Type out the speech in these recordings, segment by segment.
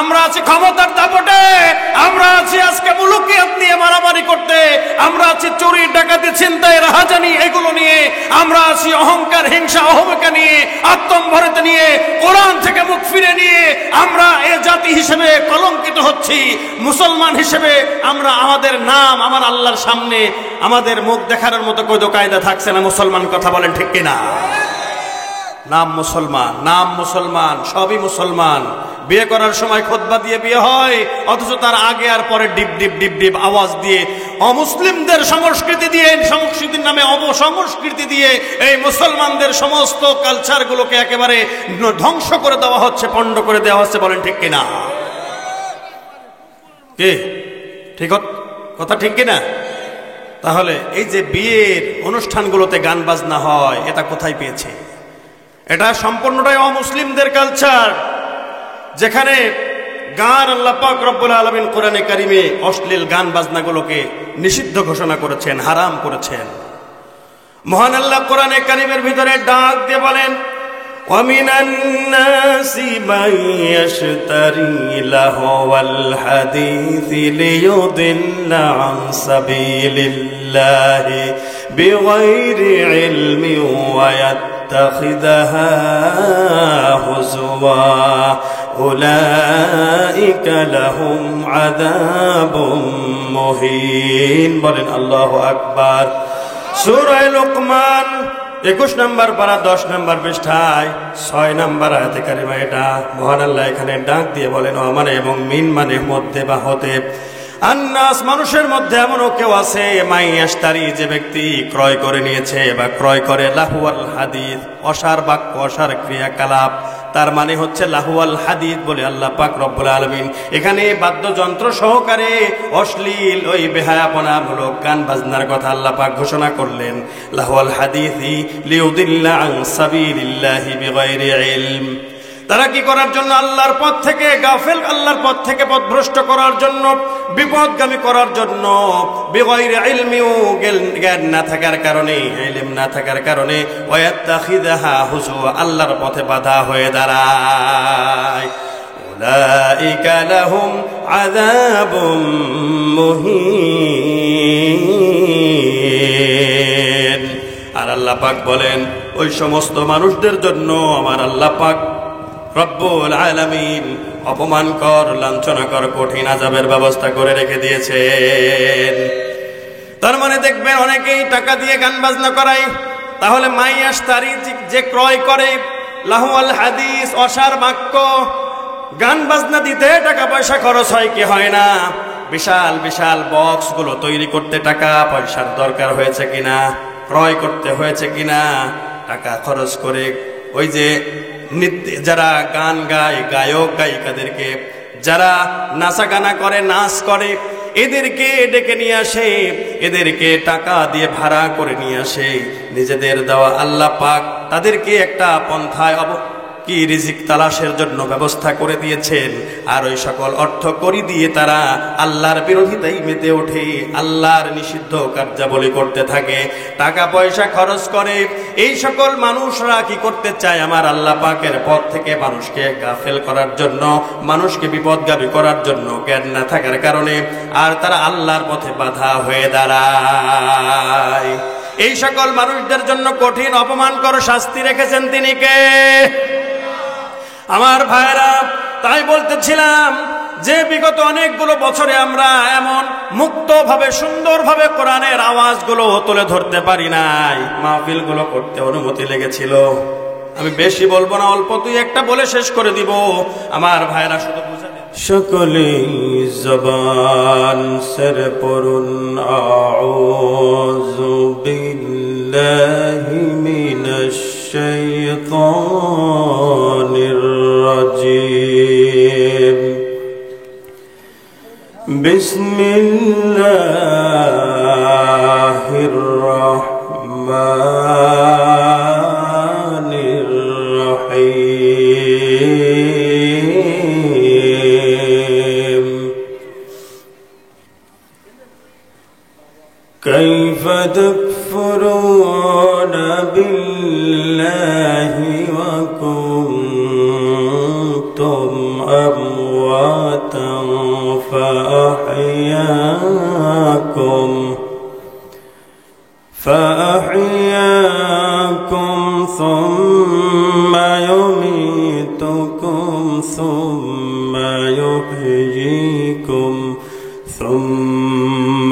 আমরা আছি ক্ষমতার দাপটে, আমরা আছি আজকে মুলুকিয়াত নিয়ে মারামারি করতে, আমরা আছি চুরি ডাকাতি ছিনতাই রাহাজানি এগুলো নিয়ে, আমরা আছি অহংকার হিংসা অহমিকা নিয়ে, আত্মম্ভরতা নিয়ে, কোরআন থেকে মুখ ফিরে নিয়ে আমরা এ জাতি হিসেবে কলঙ্কিত হচ্ছি। মুসলমান হিসেবে আমরা আমাদের নাম আমার আল্লাহর সামনে আমাদের মুখ দেখানোর মতো কোনো কায়দা থাকছে না। মুসলমান কথা বলেন ঠিক কিনা? নাম মুসলমান, নাম মুসলমান, সবই মুসলমান। বিয়ে করার সময় খুতবা দিয়ে বিয়ে হয়, অথচ তার আগে আর পরে ডিপ ডিপ ডিপ ডিপ আওয়াজ দিয়ে অমুসলিমদের সংস্কৃতি দিয়ে, সংস্কৃতির নামে অপসংস্কৃতি দিয়ে এই মুসলমানদের সমস্ত কালচারগুলোকে একেবারে ধ্বংস করে দেওয়া হচ্ছে, পণ্ড করে দেওয়া হচ্ছে। বলেন ঠিক কিনা? কে ঠিক কথা ঠিক কিনা? তাহলে এই যে বিয়ের অনুষ্ঠানগুলোতে গান বাজনা হয়, এটা কোথায় পেয়েছে? এটা সম্পূর্ণটাই অমুসলিমদের কালচার, যেখানে গান আল্লাহ পাক রব্বুল আলামিন কোরআনে কারিমে অশ্লীল গান বাজনাগুলোকে নিষিদ্ধ ঘোষণা করেছেন, হারাম করেছেন। মহান আল্লাহ কোরআনে কারিমের ভিতরে ডাক দিয়ে বলেন, وَمِنَ النَّاسِ مَن يَشْتَرِي لَهْوَ الْحَدِيثِ لِيُضِلَّ عَن سَبِيلِ اللَّهِ بِغَيْرِ عِلْمٍ وَيَتَّخِذَهَا هُزُوًا أُولَئِكَ لَهُمْ عَذَابٌ مُهِينٌ। বলেন আল্লাহু আকবার। সূরা লুকমান 21 নম্বর পারা 10 নম্বর পৃষ্ঠায় 6 নম্বর আয়াতে কারিমা এটা মহান আল্লাহ এখানে ডাক দিয়ে বলেন, মানে এবং মিন মানে মধ্যে বা হতে, আন্নাস মানুষের মধ্যে এমনও কেউ আছে, মাইয়াশতারি যে ব্যক্তি ক্রয় করে নিয়েছে বা ক্রয় করে লাহুয়াল হাদিস, অসার বাক্য অসার ক্রিয়াকলাপ, তার মানে হচ্ছে লাহুয়াল হাদিস বলে আল্লাহ পাক রব্বুল আলামিন এখানে বাদ্যযন্ত্র সহকারে অশ্লীল ওই বেহায়াপনামূলক গান বাজনার কথা আল্লাহ পাক ঘোষণা করলেন। লাহুয়াল হাদিসি লিউদিল্লা আন সাবিলিল্লাহি বিগাইরি ইলম, তারা কি করার জন্য? আল্লাহর পথ থেকে গাফেল, আল্লাহর পথ থেকে পথভ্রষ্ট করার জন্য, বিপদগামী করার জন্য। বিগাইরি ইলমি, জ্ঞান না থাকার কারণে, ইলম না থাকার কারণে, ওয়ায়াত্তাখিযাহা হুজুয়া, আল্লাহর পথে বাধা হয়ে দাঁড়ায়। উলাইকা লাহুম আযাবুম মুহিন। আর আল্লাহ পাক বলেন, ওই সমস্ত মানুষদের জন্য আমার আল্লাহ পাক রব্বুল আলামিন অপমানকর, লাঞ্ছনাকর, কঠিন আযাবের ব্যবস্থা করে রেখে দিয়েছেন। তার মানে দেখবেন অনেকেই টাকা দিয়ে গান বাজনা করায়, তাহলে মাইয়াশতারি যে ক্রয় করে লাহুয়াল হাদিস, অসার বাক্য, গান বাজনা দিতে টাকা পয়সা খরচ হয় কি হয় না? বিশাল বিশাল বক্সগুলো তৈরি করতে টাকা পয়সার দরকার হয়েছে কিনা, ক্রয় করতে হয়েছে কিনা, টাকা খরচ করে ওই যে যারা গান গায়, গায়ক গায়িকাদেরকে, যারা নাচা গানা করে, নাচ করে, এদেরকে ডেকে নিয়ে আসে, এদেরকে টাকা দিয়ে ভাড়া করে নিয়ে আসে। নিজেদের দেওয়া আল্লাহ পাক তাদেরকে একটা পন্থায় কি রিজিক তালাশের জন্য ব্যবস্থা করে দিয়েছেন। আর ওই সকল অর্থ করি দিয়ে তারা আল্লাহর বিরোধিতাই মেতে ওঠে, আল্লাহর নিষিদ্ধ কার্যাবলী করতে থাকে, টাকা পয়সা খরচ করে। এই সকল মানুষরা কি করতে চায়? আমার আল্লাহ পাকের পথ থেকে মানুষকে গাফেল করার জন্য, মানুষকে বিপদগামী করার জন্য, জ্ঞান না থাকার কারণে। আর তারা আল্লাহর পথে বাধা হয়ে দাঁড়ায়। এই সকল মানুষদের জন্য কঠিন অপমানকর শাস্তি রেখেছেন তিনি কে? আমার ভাইরা, তাই বলতেছিলাম যে বিগত অনেকগুলো বছরে আমরা এমন মুক্তভাবে সুন্দরভাবে কোরআনের আওয়াজগুলো তুলে ধরতে পারি নাই, মাহফিলগুলো করতে অনুমতি লেগেছিল। আমি বেশি বলবো না, অল্প দুই একটা বলে শেষ করে দিব। আমার ভাইরা শুধু বুঝা সকলে জবান সেরে পড়ুন, আউযু বিল্লাহি মিনাশ শাইতানির রাজিম, বিসমিল্লাহির রাহমানির রহিম। কাইফা তাকফুরুনা বিল্লাহি ওয়া কুনতুম আমওয়াতান أمواتا فأحياكم ثم يميتكم ثم يحييكم ثم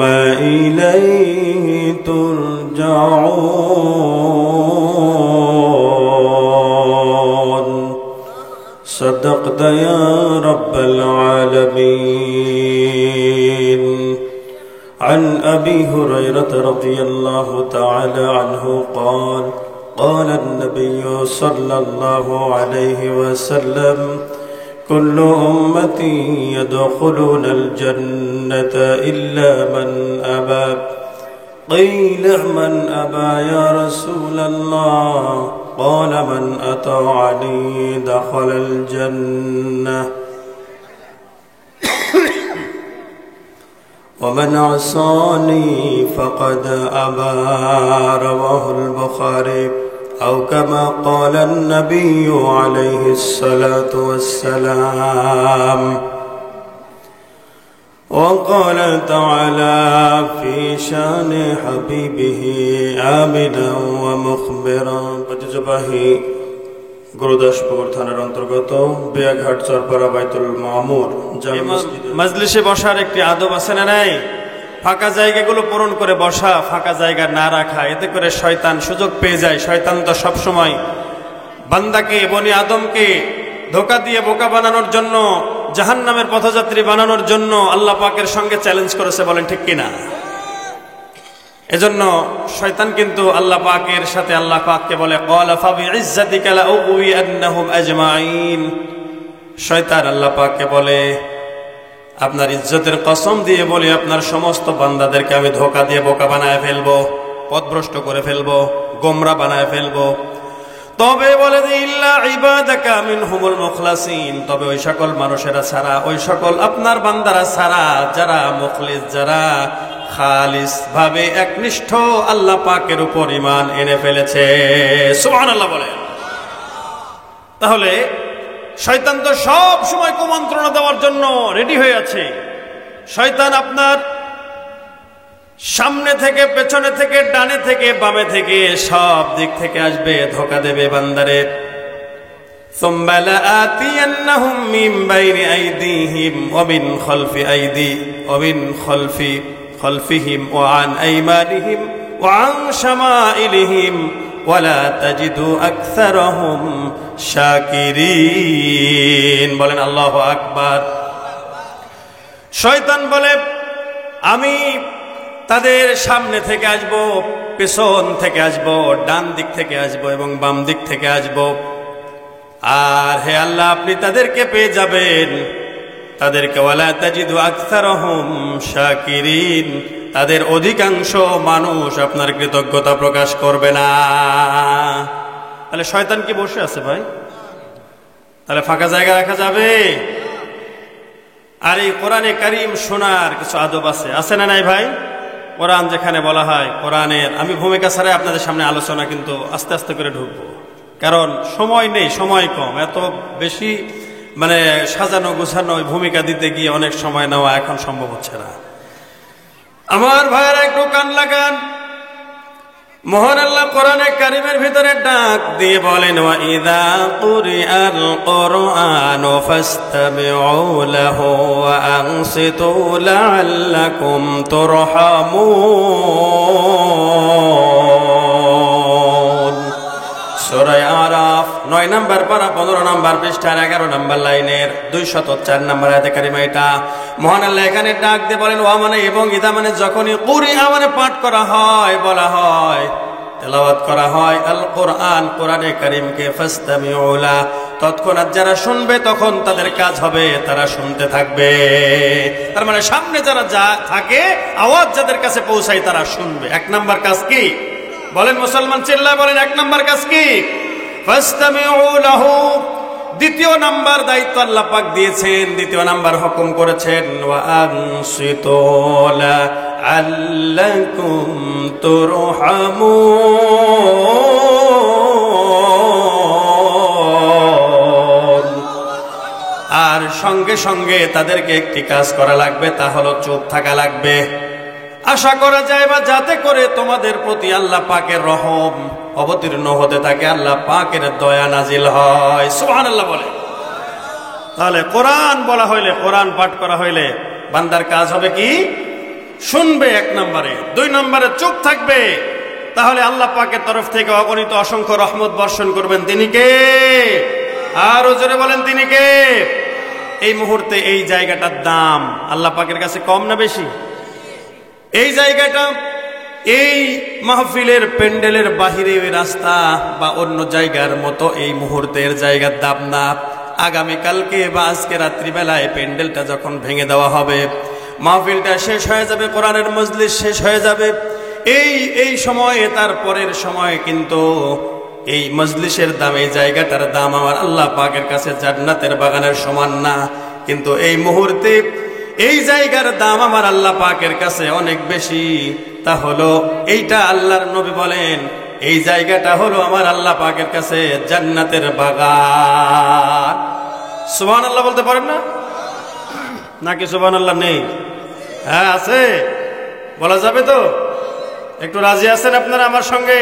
إليه ترجعون صدقت يا رب العالمين. عن أبي هريرة رضي الله تعالى عنه قال قال النبي صلى الله عليه وسلم كل أمتي يدخلون الجنة إلا من أبى. قيل من أبى يا رسول الله؟ قال من أطاعني دخل الجنة ومن عصاني فقد أبى. رواه البخاري. أو كما قال النبي عليه الصلاة والسلام. وقال تعالى في شان حبيبه آمنا ومخبرا بجبهي গুরুদাসপুর থানার অন্তর্গত বিয়াঘাট চরপাড়া বাইতুল মামুর মজলিসে বসার একটি আদব আছে না নাই? ফাঁকা জায়গাগুলো পূরণ করে বসা, ফাঁকা জায়গা না রাখা, এতে করে শয়তান সুযোগ পেয়ে যায়। শয়তান তো সবসময় বান্দাকে, বনি আদমকে ধোঁকা দিয়ে বোকা বানানোর জন্য, জাহান্নামের পথযাত্রী বানানোর জন্য আল্লাহ পাকের সঙ্গে চ্যালেঞ্জ করেছে, বলেন ঠিক কিনা? এজন্য শয়তান কিন্তু আল্লাহ পাকের সাথে, আল্লাহ পাককে বলে ক্বালা ফাবিইজ্জাতিকা লাউগওয়িআন্নাহুম আজমাইন। শয়তান আল্লাহ পাককে বলে আপনার ইজ্জতের কসম দিয়ে বলি আপনার সমস্ত বান্দাদেরকে আমি ধোঁকা দিয়ে বোকা বানায় ফেলবো, পথভ্রষ্ট করে ফেলবো, গোমরা বানায় ফেলবো। তবে বলে যে ইল্লা ইবাদাকা মিনহুমুল মুখলাসিন, তবে ওই সকল মানুষেরা ছাড়া, ওই সকল আপনার বান্দারা ছাড়া যারা মুখলিস, যারা খালিস ভাবে একনিষ্ঠ আল্লাহ পাকের উপর ঈমান এনে ফেলেছে। সুবহানাল্লাহ বলে। তাহলে শয়তান তো সব সময় কুমন্ত্রণা দেওয়ার জন্য রেডি হয়ে আছে। শয়তান আপনার সামনে থেকে, পেছনে থেকে, ডানে থেকে, বামে থেকে, সব দিক থেকে আসবে, ধোঁকা দেবে বান্দারে। সুম্মা লাআতিয়ান্নাহুম মিন বাইনি আইদিহিম ওয়া মিন খালফিহিম ওয়া আন আইমানিহিম ওয়া আন শামাইলিহিম ওয়া লা তাজিদু আকসারাহুম শাকিরিন। বলেন আল্লাহু আকবার। শয়তান বলে আমি তাদের সামনে থেকে আসব, পেছন থেকে আসব, ডান দিক থেকে আসব এবং বাম দিক থেকে আসব। আর হে আল্লাহ, আপনি তাদেরকে পেয়ে যাবেন, তাদেরকে ওয়ালা তাজিদু আকসারহুম শাকিরিন, তাদের অধিকাংশ মানুষ আপনার কৃতজ্ঞতা প্রকাশ করবে না। তাহলে শয়তান কি বসে আছে ভাই? তাহলে ফাঁকা জায়গা রাখা যাবে? আর এই কোরআনে কারীম শোনার কিছু আদব আছে না নাই ভাই? কোরআন যেখানে বলা হয়, কোরআনের আমি ভূমিকা ছাড়াই আপনাদের সামনে আলোচনা কিন্তু আস্তে আস্তে করে ঢুকবো, কারণ সময় নেই, সময় কম। এত বেশি মানে সাজানো গোছানো ভূমিকা দিতে গিয়ে অনেক সময় নেওয়া এখন সম্ভব হচ্ছে না। আমার ভাইয়েরা একটু কান লাগান। মহান আল্লাহ কোরআনে কারীমের ভিতরে ডাক দিয়ে বলেন ওয়া ইযা কুরিআল কুরআনু ফাসতামিউ লাহু ওয়া আনসিতু লাআল্লাকুম তুরহামুন। সূরা আরাফ 9 নম্বর পারা 15 নম্বর পৃষ্ঠার 11 নম্বর লাইনের 204 নম্বর আয়াতে কারিমা এটা। মহান আল্লাহ এখানে ডাক দিয়ে বলেন ওয়া মানে এবং ইদা মানে যখনই কুরিআ মানে পাঠ করা হয়, বলা হয়, তেলাওয়াত করা হয় আল কোরআন, কোরআনে কারীমকে, ফাসতামিউ লা, তৎক্ষণাৎ যারা শুনবে তখন তাদের কাজ হবে তারা শুনতে থাকবে। তার মানে সামনে যারা যা থাকে, আওয়াজ যাদের কাছে পৌঁছায় তারা শুনবে। 1 নম্বর কাজ কি বলেন মুসলমান? চিল্লায় বলেন 1 নম্বর কাজ কি? ফাসতামিউ লাহু। 2 নাম্বার দায়িত্ব আল্লাহ পাক দিয়েছেন, 2 নাম্বার হুকুম করেছেন ওয়া আনসিতু লাআল্লাকুম তুরহামুন। আর সঙ্গে সঙ্গে তাদেরকে একটি কাজ করা লাগবে, তা হলো চুপ থাকা লাগবে। আশা করা যায় বা যাতে করে তোমাদের প্রতি আল্লাহ পাকের রহম অবতীর্ণ হতে থাকে, আল্লাহ পাকের দয়া নাজিল হয়। সুবহানাল্লাহ বলে। তাহলে কোরআন বলা হইলে, কোরআন পাঠ করা হইলে বান্দার কাজ হবে কি? শুনবে 1 নম্বরে, 2 নম্বরে চুপ থাকবে। তাহলে আল্লাহ পাকের তরফ থেকে অগণিত অসংখ্য রহমত বর্ষণ করবেন। তিনি কে? আরো জোরে বলেন, তিনি কে? এই মুহূর্তে এই জায়গাটার দাম আল্লাহ পাকের কাছে কম না বেশি? এই জায়গাটা, এই মাহফিলের প্যান্ডেলের বাহিরে ওই রাস্তা বা অন্য জায়গার মতো এই মুহূর্তের জায়গার দাম না। আগামীকালকে বা আজকে রাত্রিবেলায় প্যান্ডেলটা যখন ভেঙে দেওয়া হবে, মাহফিলটা শেষ হয়ে যাবে, কোরআনের মজলিস শেষ হয়ে যাবে, এই সময়ে তার পরের সময় কিন্তু এই মজলিসের দাম, এই জায়গাটার দাম আমার আল্লাহ পাকের কাছে জান্নাতের বাগানের সমান না। কিন্তু এই মুহূর্তে এই জায়গার দাম আমার আল্লাহ পাকের কাছে অনেক বেশি। তা হলো এইটা আল্লাহর নবী বলেন, এই জায়গাটা হলো আমার আল্লাহ পাকের কাছে জান্নাতের বাগান। সুবহানাল্লাহ বলতে পারেন না? নাকি সুবহানাল্লাহ নেই? হ্যাঁ আছে, বলা যাবে তো? একটু রাজি আছেন আপনারা আমার সঙ্গে?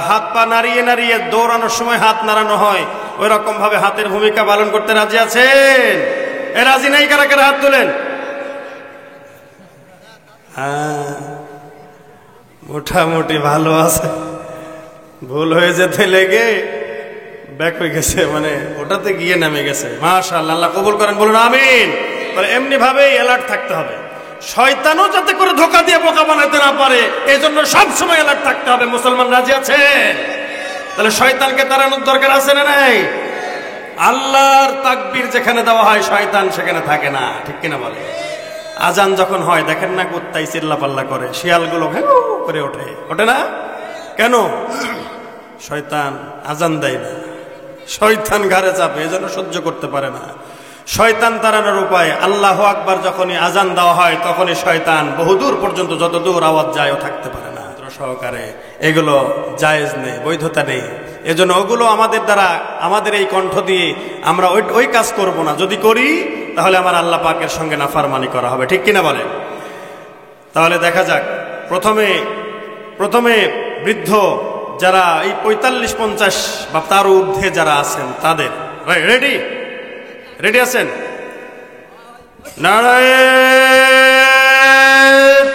হাত পা নাড়িয়ে নাড়িয়ে দৌড়ানোর সময় হাত নাড়ানো হয়, ওই রকম ভাবে হাতের ভূমিকা পালন করতে রাজি আছেন? এ রাজি নাই কারা কারা? হাত তোলেন। হ্যাঁ, মোটামুটি ভালো আছে। ভুল হয়ে যেতে লেগে ব্যাক হয়ে গেছে, মানে ওটাতে গিয়ে নেমে গেছে। মাশাআল্লাহ, আল্লাহ কবুল করেন, বলুন আমিন। এমনি ভাবেই অ্যালার্ট থাকতে হবে, শয়তানও যাতে করে ধোঁকা দিয়ে বোকা বানাতে না পারে, এই জন্য সবসময় অ্যালার্ট থাকতে হবে। মুসলমান রাজি আছেন? তাহলে শয়তানকে তাড়ানোর দরকার আছে না নাই? আল্লাহর তাকবীর যেখানে দেওয়া হয় শয়তান সেখানে থাকে না, ঠিক কিনা বলে? আজান যখন হয় দেখেন না, কুত্তাই চিল্লা পাল্লা করে, শিয়ালগুলো ঘেউ করে ওঠে, ওঠে না কেন? শয়তান আজান দেয় না, শয়তান ঘাড়ে চাপে, এজন্য সহ্য করতে পারে না। শয়তান তাড়ানোর উপায়, আল্লাহু আকবার যখনই আজান দেওয়া হয় তখনই শয়তান বহুদূর পর্যন্ত, যত দূর আওয়াজ যায় ও থাকতে পারে না সহকারে। এগুলো জায়েজ নেই, বৈধতা নেই। এজন্য ওগুলো আমাদের দ্বারা, আমাদের এই কণ্ঠ দিয়ে আমরা ওই কাজ করব না। যদি করি তাহলে আমার আল্লাহ পাকের সঙ্গে নাফরমানি করা হবে, ঠিক কিনা বলে? তাহলে দেখা যাক, প্রথমে বৃদ্ধ যারা এই 45-50 বা তার ঊর্ধ্বে যারা আছেন তাদের, রেডি আছেন? নারায়ে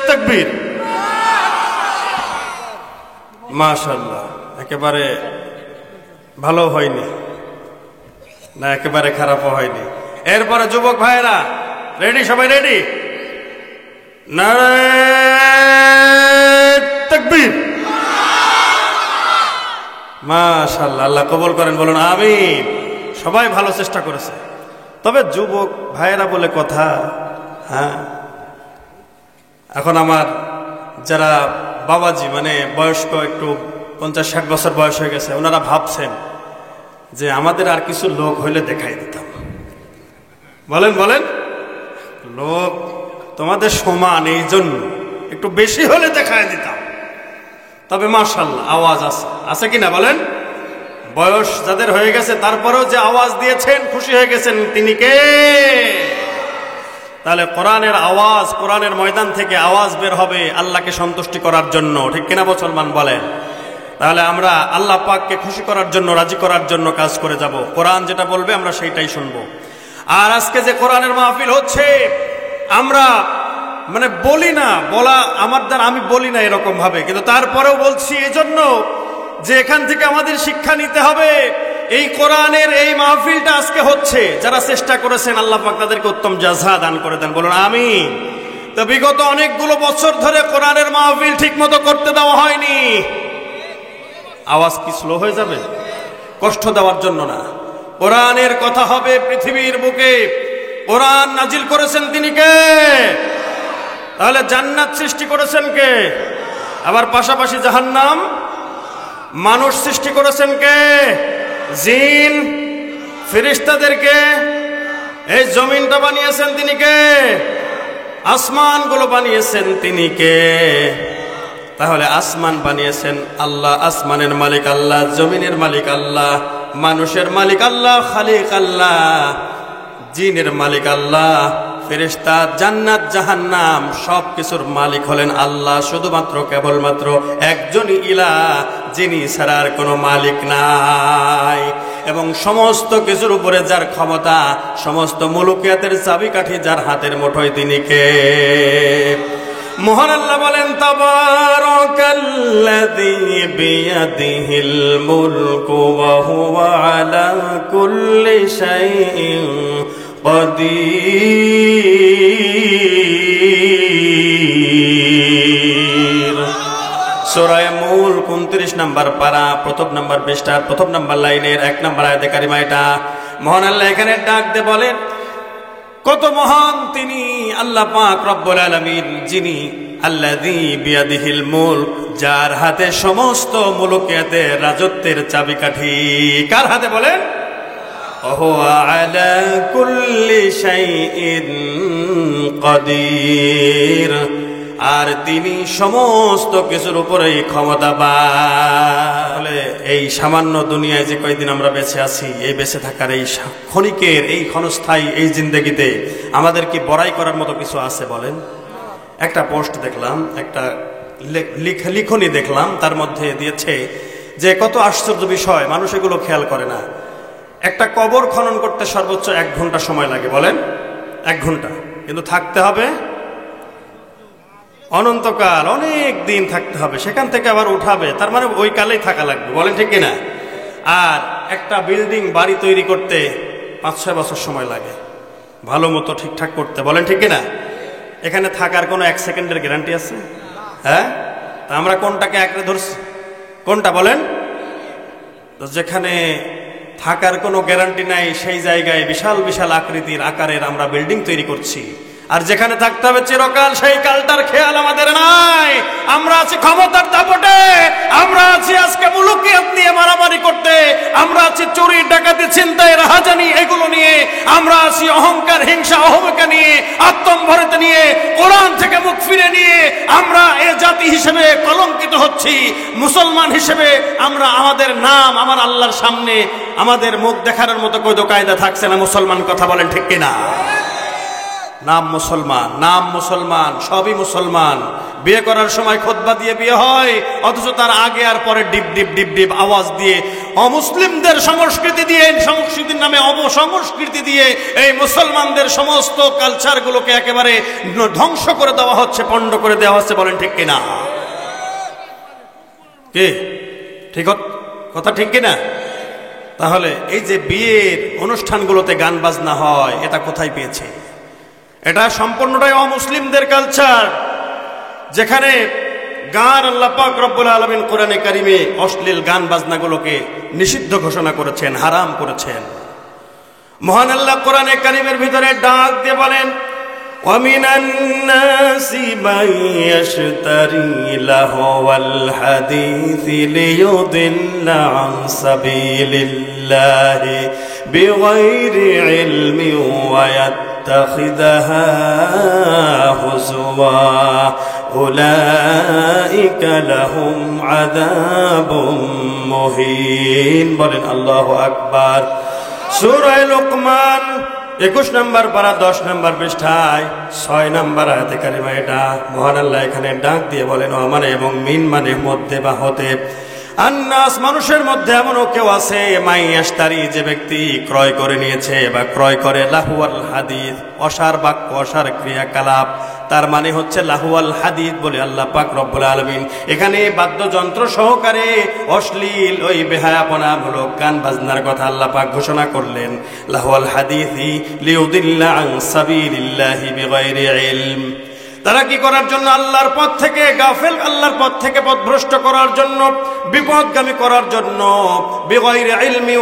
তাকবীর। মাশাআল্লাহ, একেবারে ভালো হয়নি না, একেবারে খারাপও হয়নি। এরপরে যুবক ভাইরা রেডি? সবাই রেডি? নারায়ে তাকবীর। মাশাআল্লাহ, আল্লাহ কবুল করেন, বলুন আমিন। সবাই ভালো চেষ্টা করেছে, তবে যুবক ভাইরা বলে কথা। হ্যাঁ, এখন আমার যারা বাবাজি, মানে বয়স্ক, একটু 50-60 বছর বয়স হয়ে গেছে, ওনারা ভাবছেন যে আমাদের আর কিছু লোক হইলে দেখাই দিতাম। বলেন লোক তোমাদের সমান, এই জন্য একটু বেশি হলে দেখাই দিতাম। তবে মাশাআল্লাহ আওয়াজ আছে কিনা বলেন? বয়স যাদের হয়ে গেছে তারপরেও যে আওয়াজ দিয়েছেন, খুশি হয়ে গেছেন, তিনি কে? তাহলে কোরআনের আওয়াজ, কোরআনের ময়দান থেকে আওয়াজ বের হবে আল্লাহকে সন্তুষ্টি করার জন্য, ঠিক কিনা মুসলমান বলেন? তাহলে আমরা আল্লাহ পাককে খুশি করার জন্য, রাজি করার জন্য কাজ করে যাব। কোরআন যেটা বলবে আমরা সেইটাই শুনবো। আর আজকে যে কোরআনের মাহফিল হচ্ছে, আমরা মানে বলি না, বলা আমার দ্বারা, আমি বলি না এরকম ভাবে, কিন্তু তারপরেও বলছি এজন্য যে এখান থেকে আমাদের শিক্ষা নিতে হবে। এই কোরআনের এই মাহফিলটা আজকে হচ্ছে, যারা চেষ্টা করেছেন আল্লাহ পাক তাদেরকে উত্তম জাযা দান করে দেন, বলুন আমিন। তো বিগত অনেকগুলো বছর ধরে কোরআনের মাহফিল ঠিক মতো করতে দেওয়া হয়নি। আওয়াজ কি স্লো হয়ে যাবে? কষ্ট দেওয়ার জন্য না, কোরআনের কথা হবে পৃথিবীর বুকে। কোরআন নাজিল করেছেন তিনি কে? তাহলে জান্নাত সৃষ্টি করেছেন কে? আবার পাশাপাশি জাহান্নাম? মানুষ সৃষ্টি করেছেন কে? জিন, ফেরেশতাদেরকে? এই জমিনটা বানিয়েছেন তিনি কে? আসমানগুলো বানিয়েছেন তিনি কে? তাহলে আসমান বানিয়েছেন আল্লাহ, আসমানের মালিক আল্লাহ, জমিনের মালিক আল্লাহ, মানুষের মালিক আল্লাহ, খালিক আল্লাহ। জিনের মালিক আল্লাহ, ফেরেশতা, জান্নাত জাহান্নাম সব কিছুর মালিক হলেন আল্লাহ। শুধুমাত্র কেবলমাত্র একজনই ইলাহ, যিনি ছাড়া আর কোনো মালিক নাই। এবং সমস্ত কিছুর উপরে যার ক্ষমতা, সমস্ত মুলুকিয়াতের চাবিকাঠি যার হাতের মুঠোয়, তিনি কে? মহান আল্লাহ বলেন, তাবারাকাল্লাযী বিয়াদিহিল মুলকু ওয়া হুয়া আলা কুল্লি শাইইন কাদির। সূরা মুলক 29 নম্বর পারা, প্রথম নম্বর পৃষ্ঠার প্রথম নম্বর লাইনের 1 নম্বর আয়াতে কারিমা এটা। মহান আল্লাহ এখানে ডাক দিয়ে বলেন, কত মহান তিনি আল্লাহ পাক রব্বুল আলামিন, যিনি আল্লাযী বিয়াদিহিল মুলক, যার হাতে সমস্ত মুলুকিয়াতের রাজত্বের চাবিকাঠি। কার হাতে বলেন? ওয়া আলা কুল্লি শাইইন কাদির, আর তিনি সমস্ত কিছুর উপরেই ক্ষমতাবান। এই সামান্য দুনিয়ায় যে কয়দিন আমরা বেঁচে আছি, এই বেঁচে থাকার এই ক্ষণিকের, এই ক্ষণস্থায়ী এই জিন্দেগিতে আমাদের কি বড়াই করার মতো কিছু আছে বলেন? একটা পোস্ট দেখলাম, একটা লিখনি দেখলাম, তার মধ্যে দিয়েছে যে কত আশ্চর্য বিষয়, মানুষ এগুলো খেয়াল করে না। একটা কবর খনন করতে সর্বোচ্চ 1 ঘন্টা সময় লাগে, বলেন 1 ঘন্টা, কিন্তু থাকতে হবে অনন্তকাল, অনেক দিন থাকতে হবে, সেখান থেকে আবার উঠাবে, তার মানে ওই কালেই থাকা লাগবে, বলেন ঠিক কিনা? আর একটা বিল্ডিং, বাড়ি তৈরি করতে 5-6 বছর সময় লাগে ভালো মতো ঠিকঠাক করতে, বলেন ঠিক কিনা? এখানে থাকার কোনো 1 সেকেন্ডের গ্যারান্টি আছে? হ্যাঁ, তা আমরা কোনটাকে আঁকড়ে ধরছি? কোনটা বলেন? তো যেখানে থাকার কোনো গ্যারান্টি নাই, সেই জায়গায় বিশাল বিশাল আকৃতির আকারের আমরা বিল্ডিং তৈরি করছি। আর যেখানে থাকতে হবে চিরকাল, সেই কালটার খেয়াল আমাদের নাই। আমরা আছি ক্ষমতার দাপটে, আমরা আছি আজকে মুলুকিয়াত নিয়ে মারামারি করতে, আমরা আছি চুরি ডাকাতি ছিনতাই রাহাজানি এগুলো নিয়ে, আমরা আছি অহংকার হিংসা অহমিকা নিয়ে, আত্মম্ভরতা নিয়ে, কোরআন থেকে মুখ ফিরে নিয়ে আমরা এ জাতি হিসেবে কলঙ্কিত হচ্ছি। মুসলমান হিসেবে আমরা, আমাদের নাম আমার আল্লাহর সামনে আমাদের মুখ দেখানোর মতো কোনো কায়দা থাকছে না। মুসলমান কথা বলেন ঠিক কিনা? নাম মুসলমান, নাম মুসলমান, সবই মুসলমান। বিয়ে করার সময় খুতবা দিয়ে বিয়ে হয়, অথচ তার আগে আর পরে ডিপ ডিপ ডিপ ডিপ আওয়াজ দিয়ে অমুসলিমদের সংস্কৃতি দিয়ে, সংস্কৃতির নামে অবসংস্কৃতি দিয়ে এই মুসলমানদের সমস্ত কালচারগুলোকে একেবারে ধ্বংস করে দেওয়া হচ্ছে, পণ্ড করে দেওয়া হচ্ছে, বলেন ঠিক কিনা? কে ঠিক কথা ঠিক কিনা? তাহলে এই যে বিয়ের অনুষ্ঠানগুলোতে গান বাজনা হয়, এটা কোথায় পেয়েছে? এটা সম্পূর্ণটাই অমুসলিমদের কালচার, যেখানে গান আল্লাহ পাক রব্বুল আলামিন কোরআনে কারিমে অশ্লীল গান বাজনাগুলোকে নিষিদ্ধ ঘোষণা করেছেন, হারাম করেছেন। মহান আল্লাহ কোরআনে কারিমের ভিতরে ডাক দিয়ে বলেন, ওয়ামিনান নাসি মান ইয়াশতারি লাহওয়াল হাদিসি লিয়ুদিল্লা আন সাবিলিল্লাহি বিগাইরি ইলমিন ওয়া يتخذها هزوا أولئك لهم عذاب مهين। বলেন আল্লাহু আকবার। সূরা লুকমান 21 নম্বর পারা 10 নম্বর পৃষ্ঠায় 6 নম্বর আয়াতে কারিমা এটা। মহান আল্লাহ এখানে ডাক দিয়ে বলেন, ও মানে এবং মিন মানে মধ্যে বা হতে, আন্নাস মানুষের মধ্যে এমনও কেউ আছে, মাইয়াশতারি যে ব্যক্তি ক্রয় করে নিয়েছে বা ক্রয় করে, লাহুয়াল হাদিস অসার বাক্য, অসার ক্রিয়াকলাপ, তার মানে হচ্ছে লাহুয়াল হাদিস বলে আল্লাহ পাক রব্বুল আলামিন এখানে বাদ্যযন্ত্র সহকারে অশ্লীল ওই বেহায়াপনামূলক গান বাজনার কথা আল্লাহ পাক ঘোষণা করলেন। লাহুয়াল হাদিসি লিউদিল্লা আন সাবিলিল্লাহি বিগাইরি ইলম, তারা কি করার জন্য? আল্লাহর পথ থেকে গাফেল, আল্লাহর পথ থেকে পথভ্রষ্ট করার জন্য, বিপদগামী করার জন্য, বিগাইরি ইলমি,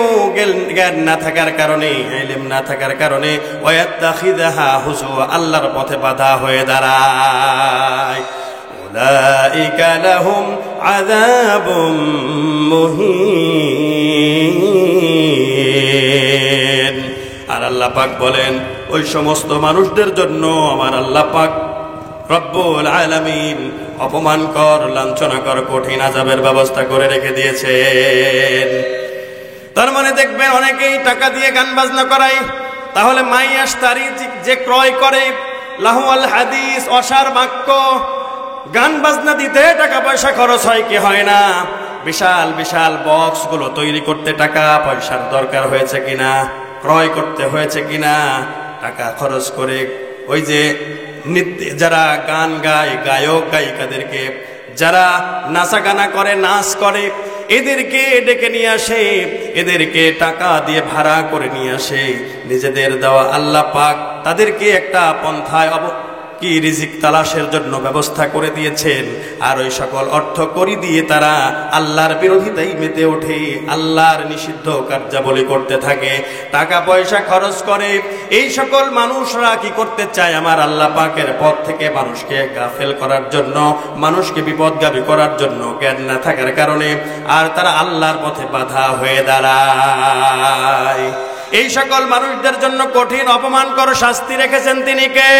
জ্ঞান না থাকার কারণে, ইলম না থাকার কারণে, ওয়ায়াত্তাখিযাহা হুজুয়া, আল্লাহর পথে বাধা হয়ে দাঁড়ায়। উলাইকা লাহুম আযাবুম মুহিন। আর আল্লাহ পাক বলেন, ওই সমস্ত মানুষদের জন্য আমার আল্লাহ পাক রব্বুল আলামিন অপমানকর, লাঞ্ছনাকর, কঠিন আযাবের ব্যবস্থা করে রেখে দিয়েছেন। তার মানে দেখবেন অনেকেই টাকা দিয়ে গান বাজনা করায়, তাহলে মাইয়াশতারি যে ক্রয় করে লাহুয়াল হাদিস অসার বাক্য গান বাজনা দিতে টাকা পয়সা খরচ হয় কি হয় না? বিশাল বিশাল বক্সগুলো তৈরি করতে টাকা পয়সার দরকার হয়েছে কিনা, ক্রয় করতে হয়েছে কিনা, টাকা খরচ করে ওই যে যারা গান গায় গায়ক গায়িকাদেরকে, যারা নাচা গানা করে নাচ করে, এদেরকে ডেকে নিয়ে আসে, এদেরকে টাকা দিয়ে ভাড়া করে নিয়ে আসে। নিজেদের দেওয়া আল্লাহ পাক তাদেরকে একটা পন্থায় কি রিজিক তালাশের জন্য ব্যবস্থা করে দিয়েছেন। আর ওই সকল অর্থ করি দিয়ে তারা আল্লাহর বিরোধিতাই মেতে ওঠে, আল্লাহর নিষিদ্ধ কার্যাবলী করতে থাকে, টাকা পয়সা খরচ করে। এই সকল মানুষরা কি করতে চায়? আমার আল্লাহ পাকের পথ থেকে মানুষকে গাফেল করার জন্য, মানুষকে বিপদগামী করার জন্য জ্ঞান না থাকার কারণে আর তারা আল্লাহর পথে বাধা হয়ে দাঁড়ায়। এই সকল মানুষদের জন্য কঠিন অপমানকর শাস্তি রেখেছেন তিনি কে?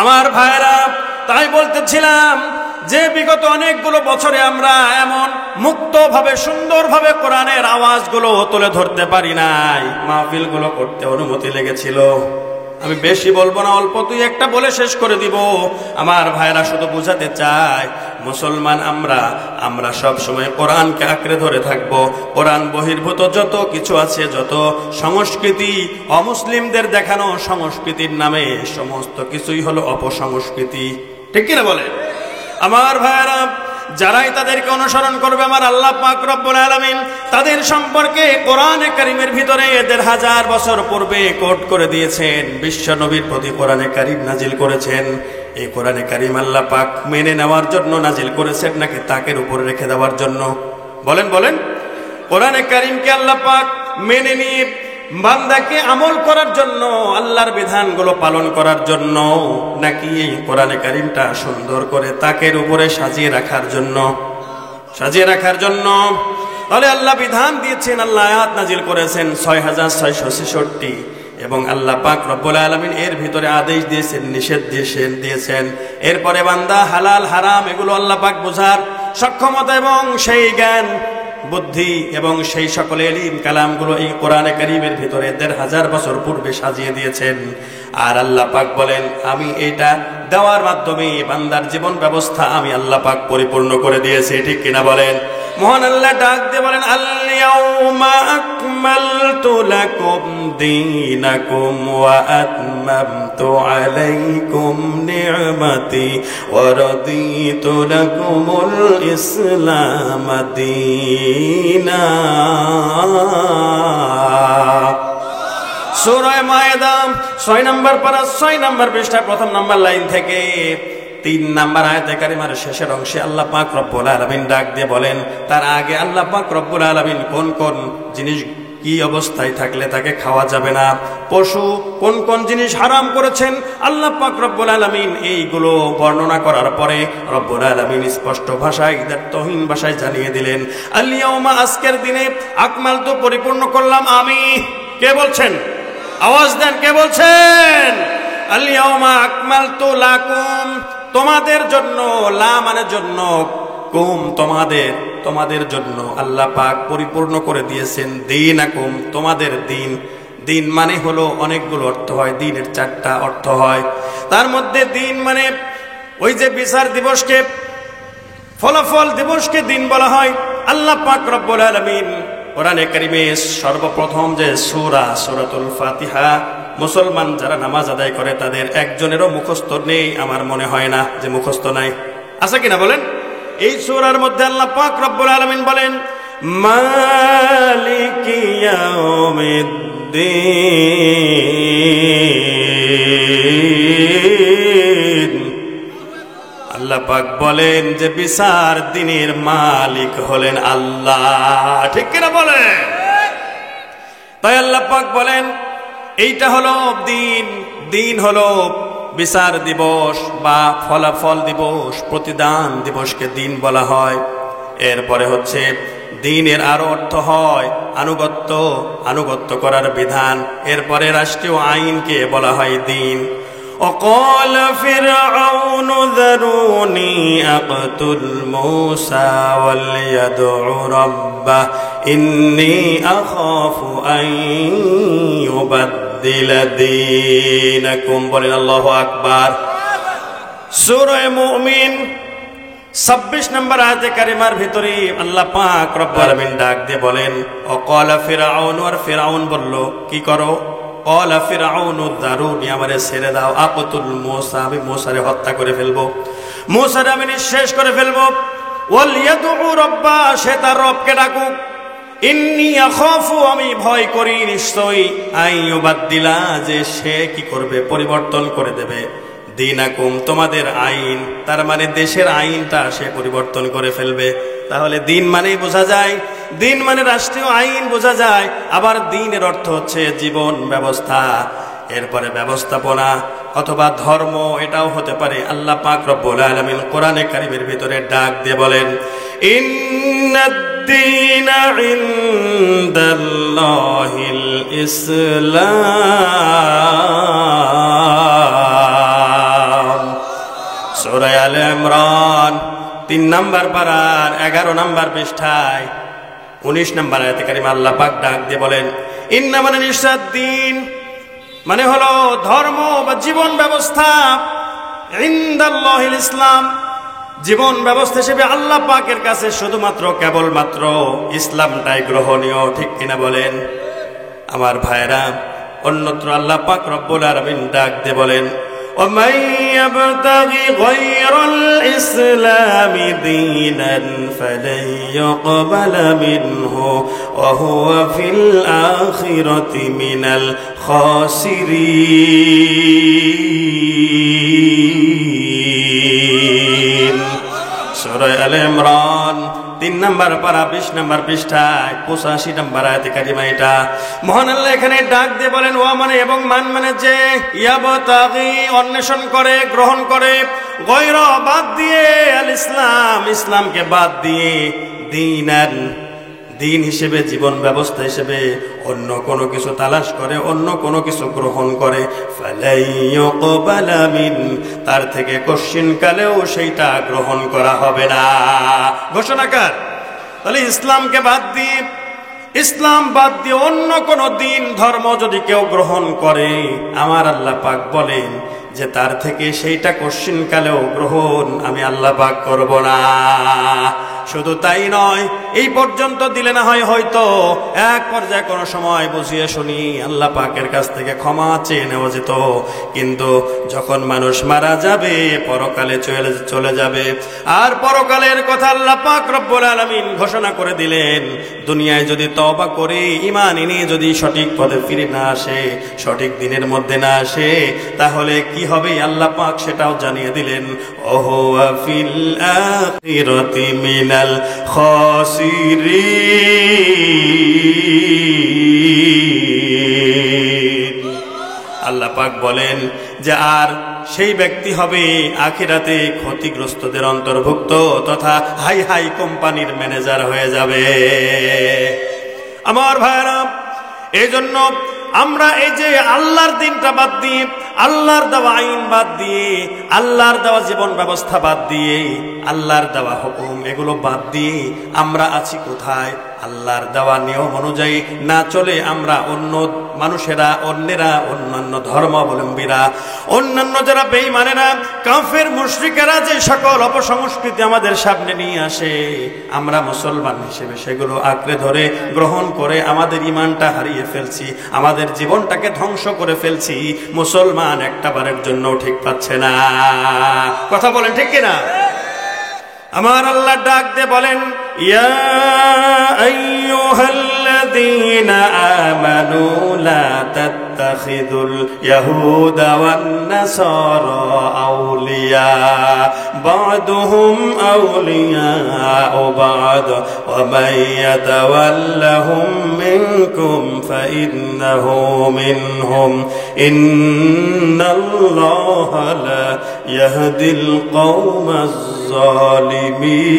আমার ভাইরা, তাই বলতেছিলাম যে বিগত অনেকগুলো বছরে আমরা এমন মুক্তভাবে সুন্দরভাবে কোরআনের আওয়াজগুলো তুলে ধরতে পারি নাই। মাহফিলগুলো করতে অনুমতি লেগেছিল। আমি বেশি বলবো না, অল্প তুই একটা বলে শেষ করে দিব। আমার ভাইরা, শুধু বুঝাতে চাই মুসলমান আমরা সব সময় কোরআনকে আঁকড়ে ধরে থাকব। কোরআন বহির্ভূত যত কিছু আছে, যত সংস্কৃতি, অমুসলিমদের দেখানো সংস্কৃতির নামে সমস্ত কিছুই হলো অপসংস্কৃতি। ঠিক কিনা বলে? আমার ভাইরা, যারাই তাদেরকে অনুসরণ করবে আমার আল্লাহ পাক রব্বুল আলামিন তাদের সম্পর্কে কোরআনে কারীমের ভিতরে ১,৫০০ বছর পূর্বে কোট করে দিয়েছেন। বিশ্ব নবীর প্রতি কোরআনে কারীম নাজিল করেছেন। এই কোরআনে কারীম আল্লাহ পাক মেনে নেওয়ার জন্য নাজিল করেছেন নাকি তাকের উপরে রেখে দেওয়ার জন্য? বলেন বলেন। কোরআনে কারীমকে আল্লাহ পাক মেনে নিয়ে বান্দাকে আমল করার জন্য, আল্লাহর বিধানগুলো পালন করার জন্য, নাকি এই কোরআনে কারীমটা সুন্দর করে তাকের উপরে সাজিয়ে রাখার জন্য? সাজিয়ে রাখার জন্য। তাহলে আল্লাহ বিধান দিয়েছেন, আল্লাহ আয়াত নাজিল করেছেন ৬,৬৬৬ এবং আল্লাহ পাক রব্বুল আলামিন এর ভিতরে আদেশ দিয়েছেন, নিষেধ দিয়েছেন। এরপরে বান্দা হালাল হারাম এগুলো আল্লাহ পাক বোঝার সক্ষমতা এবং সেই জ্ঞান বুদ্ধি এবং সেই সকল ইলম কালামগুলো এই কোরআনে কারীমের ভিতরে ১,৫০০ বছর পূর্বে সাজিয়ে দিয়েছেন। আর আল্লাহ পাক বলেন, আমি এটা দেওয়ার মাধ্যমে বান্দার জীবন ব্যবস্থা আমি আল্লাহ পাক পরিপূর্ণ করে দিয়েছি। ঠিক কিনা বলেন? মহান আল্লাহ ডাক দিয়ে বলেন, আল-ইয়াউমা আকমালতু লাকুম দীনাকুম ওয়া আতমামতু আলাইকুম নি'মাতি ওয়া রাদিতু লাকুমুল ইসলাম দীনা। সূরা মায়েদা ৬ নম্বর পারা ৬ নম্বর পৃষ্ঠা ১ম নম্বর লাইন থেকে ৩ নম্বর আয়াতে কারিমার শেষের অংশে আল্লাহ পাক রব্বুল আলামিন ডাক দিয়ে বলেন, তার আগে আল্লাহ পাক রব্বুল আলামিন কোন কোন জিনিস কি অবস্থায় থাকলে তাকে খাওয়া যাবে না, পশু কোন কোন জিনিস হারাম করেছেন আল্লাহ পাক রব্বুল আলামিন এইগুলো বর্ণনা করার পরে রব্বুল আলামিন স্পষ্ট ভাষায়, দ্ব্যর্থহীন ভাষায় জানিয়ে দিলেন, আল-ইয়াউমা আজকের দিনে আকমালতু পরিপূর্ণ করলাম আমি। কে বলছেন? আওয়াজ দেন, কে বলছেন? আল-ইয়াউমা আকমালতু লাকুম, তোমাদের জন্য, লা মানে জন্য, কুম তোমাদের, তোমাদের জন্য আল্লাহ পাক পরিপূর্ণ করে দিয়েছেন দীনাকুম, তোমাদের দিন। দিন মানে হলো অনেকগুলো অর্থ হয়, দিনের 4টা অর্থ হয়। তার মধ্যে দিন মানে ওই যে বিচার দিবসকে, ফলাফল দিবসকে দিন বলা হয়। আল্লাহ পাক রব্বুল আলামিন কোরআনে কারীমে সর্বপ্রথম যে সূরাতুল ফাতিহা মুসলমান যারা নামাজ আদায় করে তাদের একজনেরও মুখস্থ নেই, আমার মনে হয় না যে মুখস্থ নাই। আছে কিনা বলেন? এই সূরার মধ্যে আল্লাহ পাক রব্বুল আলামিন বলেন, মালিকি ইয়াউমিদ্দিন। আল্লাহ পাক বলেন যে বিচার দিনের মালিক হলেন আল্লাহ। ঠিক কিনা বলেন? তাই আল্লাহ পাক বলেন এইটা হলো দিন। দিন হলো বিচার দিবস বা ফলাফল দিবস, প্রতিদান দিবসকে দিন বলা হয়। এরপরে হচ্ছে দিনের আরো অর্থ হয় আনুগত্য করার বিধান। এরপরে রাষ্ট্রীয় আইনকে বলা হয় দিন। وقال فرعون ذروني أقتل موسى وليدع ربه রাব্বাহ ইন্নী আখাফু আন ইউবাদদিলা দীনাকুম। বলেন আল্লাহু আকবার। সূরা মুমিন 26 নম্বর আয়াতে কারিমার ভিতরে আল্লাহ পাক রব্বুল আলামিন ডাক দিয়ে বলেন, ওয়াকালা ফিরআউন, আর ফিরআউন বলল কি করো? ক্বালা ফিরআউন দারুনি, আমারে ছেড়ে দাও। আকতুল মূসা, আমি মূসারে হত্যা করে ফেলবো, মূসারে আমি নিঃশেষ করে ফেলবো। ওয়াল ইয়াদউ রাব্বা, সে তার রবকে ডাকুক। ইন্নী আখাফু, আমি ভয় করি নিশ্চয়ই, আইয়ুবাদদিলা, যে সে কি করবে? পরিবর্তন করে দেবে। দীনাকুম, তোমাদের আইন, তার মানে দেশের আইনটা সে পরিবর্তন করে ফেলবে। তাহলে দিন মানেই বোঝা যায়, দিন মানে রাষ্ট্রীয় আইন বোঝা যায়। আবার দিনের অর্থ হচ্ছে জীবন ব্যবস্থা, এরপরে ব্যবস্থাপনা অথবা ধর্ম, এটাও হতে পারে। আল্লাহ পাক রব্বুল আলামিন কোরআনে কারীমের ভিতরে ডাক দিয়ে বলেন, ইন্নাদ-দীনা ইনদাল্লাহিল ইসলাম। সূরা আলে ইমরান 3 নম্বর পারার 11 নম্বর পৃষ্ঠায় 19 নম্বর আয়াতে কারিমা আল্লাহ পাক ডাক দিয়ে বলেন, ইন্না মানে নিশ্চয়, দিন মানে হলো ধর্ম বা জীবন ব্যবস্থা, ইনদাল্লাহিল ইসলাম, জীবন ব্যবস্থা হিসেবে আল্লাহ পাকের কাছে শুধুমাত্র কেবলমাত্র ইসলামটাই গ্রহণীয়। ঠিক কিনা বলেন আমার ভাইরা? অন্যত্র আল্লাহ পাক রব্বুল আলামিন ডাক দিয়ে বলেন, ومن يبتغي غير الإسلام دينا فلن يقبل منه وهو في الآخرة من الخاسرين। সূরা আলে ইমরান 3 নম্বর পারা 20 নম্বর পৃষ্ঠায় 85 নম্বর আয়াতে কারিমা এটা। মহান আল্লাহ এখানে ডাক দিয়ে বলেন, ওয়া মানে এবং মান মানে যে, ইয়াবতাগি অন্বেষণ করে, গ্রহণ করে, গয়রা বাদ দিয়ে, আল ইসলাম ইসলামকে বাদ দিয়ে, দীনান দিন হিসেবে, জীবন ব্যবস্থা হিসেবে অন্য কোনো কিছু তালাশ করে, অন্য কোনো কিছু গ্রহণ করে, ফালাইয়ুকবালা মিন, তার থেকে কশ্চিনকালেও সেইটা গ্রহণ করা হবে না। ঘোষণাকার। তাহলে ইসলামকে বাদ দিয়ে, ইসলাম বাদ দিয়ে অন্য কোন দিন ধর্ম যদি কেউ গ্রহণ করে, আমার আল্লাহ পাক বলেন যে তার থেকে সেইটা কশ্চিনকালেও গ্রহণ আমি আল্লাহ পাক করব না। শুধু তাই নয়, এই পর্যন্ত দিলে না হয় হয়তো এক পর্যায়ে কোনো সময় বুঝিয়ে শুনি আল্লাহ পাকের কাছ থেকে ক্ষমা চেয়ে নেওয়া যেত, কিন্তু যখন মানুষ মারা যাবে, পরকালে চলে যাবে, আর পরকালের কথা আল্লাহ পাক রব্বুল আলামিন ঘোষণা করে দিলেন, দুনিয়ায় যদি তওবা করে ঈমান এনে যদি সঠিক পথে ফিরে না আসে, সঠিক দিনের মধ্যে না আসে, তাহলে কি হবে আল্লাহ পাক সেটাও জানিয়ে দিলেন, ওহুয়া ফিল আখিরাতি মিনাল খাসিরিন। আল্লাহ পাক বলেন যে আর সেই ব্যক্তি হবে আখিরাতে ক্ষতিগ্রস্তদের অন্তর্ভুক্ত, তথা হাই হাই কোম্পানির ম্যানেজার হয়ে যাবে। আমার ভাইরা, এই জন্য আমরা এই যে আল্লাহর দিনটা বাদ দিয়ে, আল্লাহর দেওয়া আইন বাদ দিয়ে, আল্লাহর দেওয়া জীবন ব্যবস্থা বাদ দিয়ে, আল্লাহর দেওয়া হুকুম এগুলো বাদ দিয়ে আমরা আছি কোথায়? আল্লাহর দেওয়া নিয়ম অনুযায়ী না চলে আমরা অন্য মানুষেরা, অন্যেরা, অন্যান্য ধর্মাবলম্বীরা, অন্যান্য যারা বেঈমানেরা, কাফের মুশরিকেরা যে সকল অপসংস্কৃতি আমাদের সামনে নিয়ে আসে, আমরা মুসলমান হিসেবে সেগুলো আঁকড়ে ধরে গ্রহণ করে আমাদের ঈমানটা হারিয়ে ফেলছি, আমাদের জীবনটাকে ধ্বংস করে ফেলছি। মুসলমান একটা বারের জন্য ঠিক পাচ্ছে না। কথা বলেন ঠিক কিনা? আমার আল্লাহ ডাক দিয়ে বলেন, ইয়া আইয়ুহাল্লাযীনা আমানু লা তাত্তাখিযুল ইয়াহুদা ওয়ান নাসারা আউলিয়া বা'দুহুম আউলিয়াউ বা'দ ওয়া মান ইয়াতাওয়াল্লাহুম মিনকুম ফাইন্নাহু মিনহুম ইন্নাল্লাহা লা ইয়াহদিল কওমাজ জালিমিন।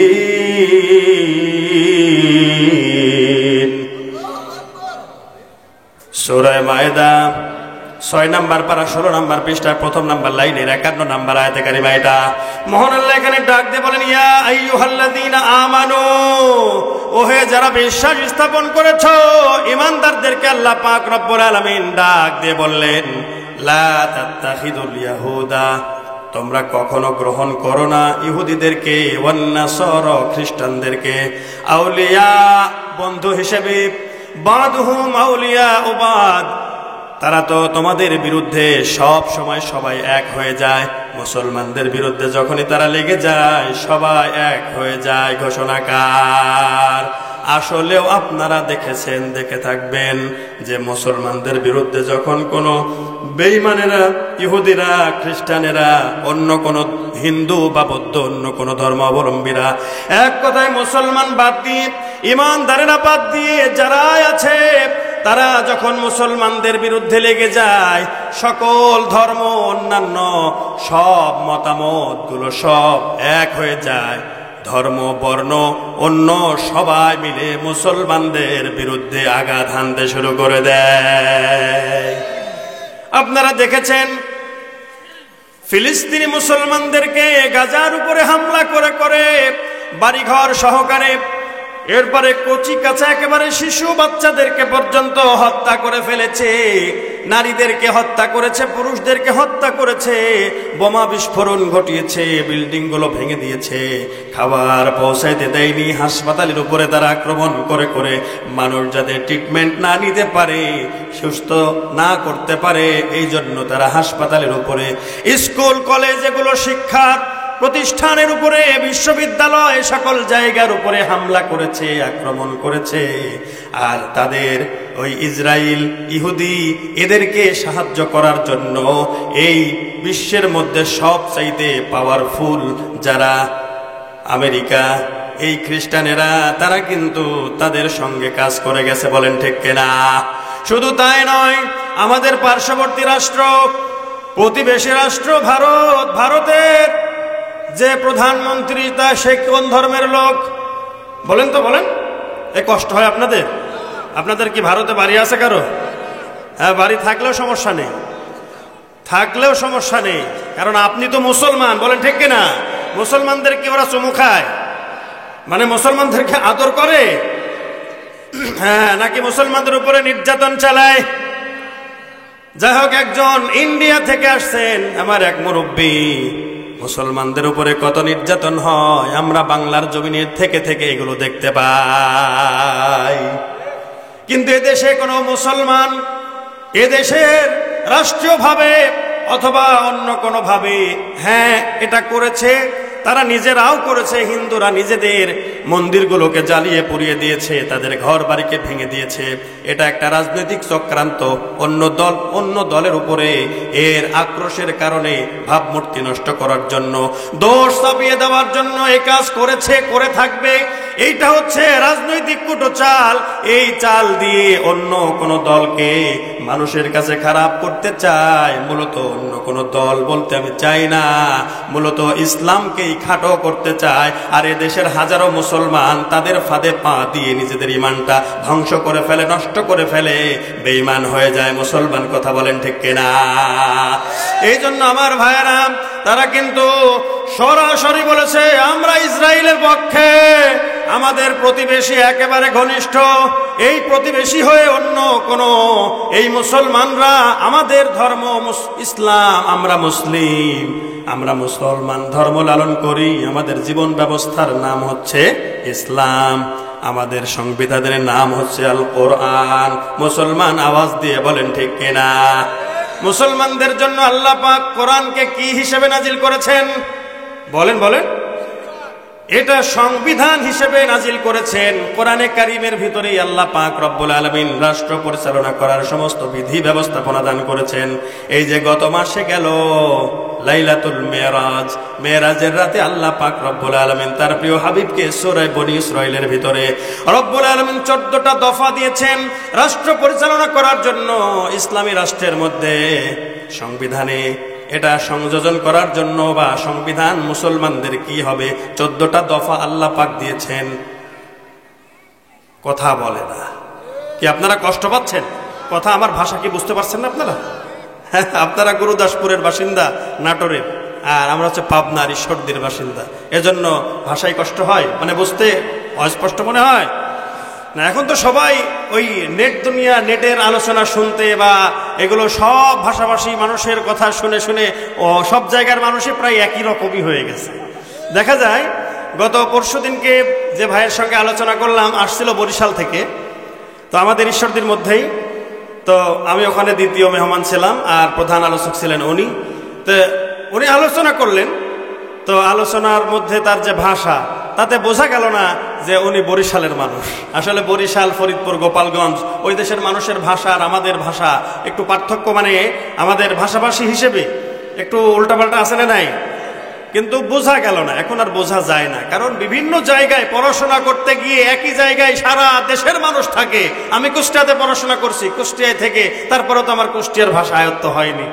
সূরা মায়েদা 6 নাম্বার পারা 16 নাম্বার পৃষ্ঠার প্রথম নাম্বার লাইনের 51 নাম্বার আয়াতে কারিমা এটা। মহান আল্লাহ এখানে ডাক দিয়ে বলেন, ইয়া আইয়ুহাল্লাযীনা আমানু, ওহে যারা বিশ্বাস স্থাপন করেছো, ঈমানদারদেরকে আল্লাহ পাক রব্বুল আলামিন ডাক দিয়ে বললেন, লা তাত্তাখিদুল ইয়াহুদা, তোমরা কখনো গ্রহণ করো না ইহুদিদেরকে, ওয়ান নাসারা, খ্রিস্টানদেরকে, আউলিয়া, বন্ধু হিসেবে, বাদহুম আউলিয়া উবাদ, তারা তো তোমাদের বিরুদ্ধে সব সময় সবাই এক হয়ে যায়। মুসলমানদের বিরুদ্ধে যখনই তারা লেগে যায় সবাই এক হয়ে যায়। ঘোষণাকার আসলেও আপনারা দেখেছেন, দেখে থাকবেন যে মুসলমানদের বিরুদ্ধে যখন কোনো বেঈমানেরা, ইহুদিরা, খ্রিস্টানেরা, অন্য কোনো হিন্দু বা বৌদ্ধ, অন্য কোনো ধর্মাবলম্বীরা, এক কথায় মুসলমান বাদ দিয়ে, ঈমানদারেরা বাদ দিয়ে যারাই আছে, তারা যখন মুসলমানদের বিরুদ্ধে লেগে যায়, সকল ধর্ম, অন্যান্য সব মতামতগুলো সব এক হয়ে যায়। ধর্ম, বর্ণ, অন্য সবাই মিলে মুসলমানদের বিরুদ্ধে আঘাত হানতে শুরু করে দেয়। আপনারা দেখেছেন ফিলিস্তিনি মুসলমানদেরকে গাজার উপরে হামলা করে করে বাড়িঘর সহকারে, এরপরে কচি কাঁচা একেবারে শিশু বাচ্চাদেরকে পর্যন্ত হত্যা করে ফেলেছে, নারীদেরকে হত্যা করেছে, পুরুষদেরকে হত্যা করেছে, বোমা বিস্ফোরণ ঘটিয়েছে, বিল্ডিং গুলো ভেঙে দিয়েছে, খাবার পৌঁছাইতে দেয়নি, হাসপাতালের উপরে তারা আক্রমণ করে করে মানুষ যাতে ট্রিটমেন্ট না নিতে পারে, সুস্থ না করতে পারে, এই জন্য তারা হাসপাতালের উপরে, স্কুল কলেজ, এগুলো শিক্ষার প্রতিষ্ঠানের উপরে, বিশ্ববিদ্যালয়, সকল জায়গার উপরে হামলা করেছে, আক্রমণ করেছে। আর তাদের ওই ইসরায়েল, ইহুদি, এদেরকে সাহায্য করার জন্য এই বিশ্বের মধ্যে সবচাইতে পাওয়ারফুল যারা আমেরিকা, এই খ্রিস্টানেরা, তারা কিন্তু তাদের সঙ্গে কাজ করে গেছে। বলেন ঠিক কিনা? শুধু তাই নয়, আমাদের পার্শ্ববর্তী রাষ্ট্র, প্রতিবেশী রাষ্ট্র ভারত, ভারতের যে প্রধানমন্ত্রী, তা সে কোন ধর্মের লোক বলেন তো? বলেন, এ কষ্ট হয় আপনাদের? আপনাদের কি ভারতে বাড়ি আছে কারো? হ্যাঁ, বাড়ি থাকলেও সমস্যা নেই, থাকলেও সমস্যা নেই, কারণ আপনি তো মুসলমান। বলেন ঠিক কিনা? মুসলমানদেরকে ওরা চুমু খায়, মানে মুসলমানদেরকে আদর করে, হ্যাঁ, নাকি মুসলমানদের উপরে নির্যাতন চালায়? যাই হোক, একজন ইন্ডিয়া থেকে আসছেন আমার এক মুরব্বী, মুসলমানদের উপরে কত নির্যাতন হয় আমরা বাংলার জমিনে থেকে থেকে এগুলো দেখতে পাই। কিন্তু এদেশে কোনো মুসলমান, এদেশের রাষ্ট্রীয়ভাবে অথবা অন্য কোনো ভাবে, হ্যাঁ, এটা করেছে, তারা নিজেরাও করেছে। হিন্দুরা নিজেদের মন্দিরগুলোকে জ্বালিয়ে পুড়িয়ে দিয়েছে, তাদের ঘর বাড়িকে ভেঙে দিয়েছে। এটা একটা রাজনৈতিক চক্রান্ত, অন্য দল, অন্য দলের উপরে এর আক্রোশের কারণে ভাবমূর্তি নষ্ট করার জন্য, দোষ চাপিয়ে দেওয়ার জন্য এই কাজ করেছে, করে থাকবে। এইটা হচ্ছে রাজনৈতিক কুটো চাল। এই চাল দিয়ে অন্য কোন দলকে মানুষের কাছে খারাপ করতে চায়। মূলত অন্য কোন দল বলতে আমি চাই না, মূলত ইসলামকেই খাটো করতে চায়। আর এ দেশের হাজারো মুসলমান তাদের ফাঁদে পা দিয়ে নিজেদের ইমানটা ধ্বংস করে ফেলে, নষ্ট করে ফেলে, বেঈমান হয়ে যায় মুসলমান। কথা বলেন ঠিক কিনা? এই জন্য আমার ভাইয়েরা, তারা কিন্তু সরাসরি বলেছে আমরা ইসরায়েলের পক্ষে। আমাদের প্রতিবেশী একেবারে ঘনিষ্ঠ, এই প্রতিবেশী হয়ে অন্য কোন, এই মুসলমানরা, আমাদের ধর্ম ইসলাম, আমরা মুসলিম, আমরা মুসলমান ধর্ম লালন করি, আমাদের জীবন ব্যবস্থার নাম হচ্ছে ইসলাম, আমাদের সংবিধানের নাম হচ্ছে আল কোরআন। মুসলমান আওয়াজ দিয়ে বলেন ঠিক কিনা? মুসলমানদের জন্য আল্লাহ পাক কোরআনকে কি হিসেবে নাজিল করেছেন? বলেন বলেন। এটা সংবিধান হিসেবে নাজিল করেছেন। কোরআনে কারিমের ভিতরেই আল্লাহ পাক রব্বুল আলামিন রাষ্ট্র পরিচালনা করার সমস্ত বিধি ব্যবস্থাপনা দান করেছেন। এই যে গত মাসে গেল লাইলাতুল মেরাজ, মেরাজের রাতে আল্লাহ পাক রব্বুল আলামিন তার প্রিয় হাবিবকে সূরা বনী ইসরাঈলের ভিতরে রব্বুল আলামিন 14টা দফা দিয়েছেন রাষ্ট্র পরিচালনা করার জন্য। ইসলামী রাষ্ট্রের মধ্যে সংবিধানে এটা সংযোজন করার জন্য, বা সংবিধান মুসলমানদের কি হবে, 14টা দফা আল্লাহ পাক দিয়েছেন। কথা বলে না কি? আপনারা কষ্ট পাচ্ছেন? কথা, আমার ভাষা কি বুঝতে পারছেন না আপনারা? আপনারা গুরুদাসপুরের বাসিন্দা, নাটোরের, আর আমরা হচ্ছে পাবনার ঈশ্বরদীর বাসিন্দা, এজন্য ভাষায় কষ্ট হয়, মানে বুঝতে অস্পষ্ট মনে হয় না। এখন তো সবাই ওই নেট দুনিয়া, নেটের আলোচনা শুনতে বা এগুলো সব ভাষাভাষী মানুষের কথা শুনে শুনে সব জায়গার মানুষই প্রায় একই রকমই হয়ে গেছে। দেখা যায় গত পরশুদিনকে যে ভাইয়ের সঙ্গে আলোচনা করলাম, আসছিল বরিশাল থেকে, তো আমাদের ঈশ্বরদীর মধ্যেই, তো আমি ওখানে দ্বিতীয় মেহমান ছিলাম আর প্রধান আলোচক ছিলেন উনি। তো উনি আলোচনা করলেন, তো আলোচনার মধ্যে তার যে ভাষা, তাতে বোঝা গেল না যে উনি বরিশালের মানুষ। আসলে বরিশাল, ফরিদপুর, গোপালগঞ্জ ওই দেশের মানুষের ভাষা আর আমাদের ভাষা একটু পার্থক্য, মানে আমাদের ভাষাভাষী হিসেবে একটু উল্টাপাল্টা আছে না নাই, কিন্তু বোঝা গেল না, এখন আর বোঝা যায় না। কারণ বিভিন্ন জায়গায় পড়াশোনা করতে গিয়ে একই জায়গায় সারা দেশের মানুষ থাকে। আমি কুষ্টিয়াতে পড়াশোনা করছি, কুষ্টিয়ায় থেকে, তারপরেও তো আমার কুষ্টিয়ার ভাষা আয়ত্ত হয়নি।